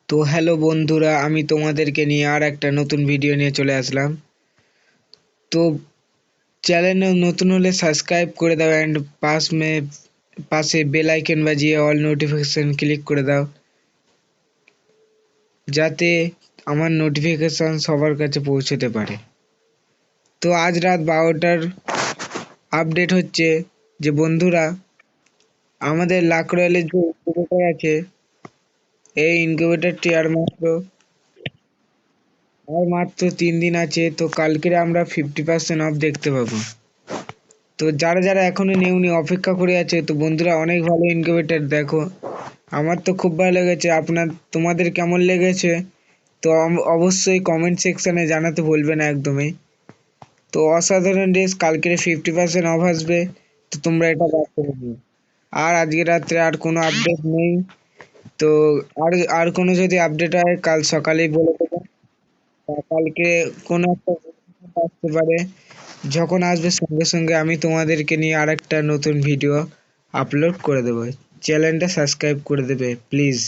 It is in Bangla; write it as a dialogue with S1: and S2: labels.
S1: তো হ্যালো বন্ধুরা, আমি তোমাদেরকে নিয়ে আর একটা নতুন ভিডিও নিয়ে চলে আসলাম। তো চ্যানেলে নতুন হলে সাবস্ক্রাইব করে দাও অ্যান্ড পাশে বেল আইকন বাজিয়ে অল নোটিফিকেশন ক্লিক করে দাও, যাতে আমার নোটিফিকেশন সবার কাছে পৌঁছতে পারে। তো আজ রাত 12টার আপডেট হচ্ছে যে বন্ধুরা, আমাদের লাকড়াইলের যে ইনকিউবেটর আছে, এই ইনকিউবেটরটি আর মাত্র 3 দিন আছে। তো কালকে আমরা 50% অফ দেখতে পাবো। তো যারা যারা এখনো নেওনি, অপেক্ষা করে আছে, তো বন্ধুরা অনেক ভালো ইনকিউবেটর। দেখো, আমার তো খুব ভালো লেগেছে। তোমাদের কেমন লেগেছে তো অবশ্যই কমেন্ট সেকশনে জানাতে ভুলবে না একদমই। তো অসাধারণ ড্রেস, কালকে 50% অফ আসবে, তো তোমরা এটা ব্যবহার করে নিও। আর আজকে রাত্রে আর কোনো আপডেট নেই। তো আর আর কোনো যদি আপডেট হয় কাল সকালেই বলে দেবো। কালকে কোনো একটা আসতে পারে, যখন আসবে সঙ্গে সঙ্গে আমি তোমাদেরকে নিয়ে আরেকটা নতুন ভিডিও আপলোড করে দেবো। চ্যানেলটা সাবস্ক্রাইব করে দেবে প্লিজ।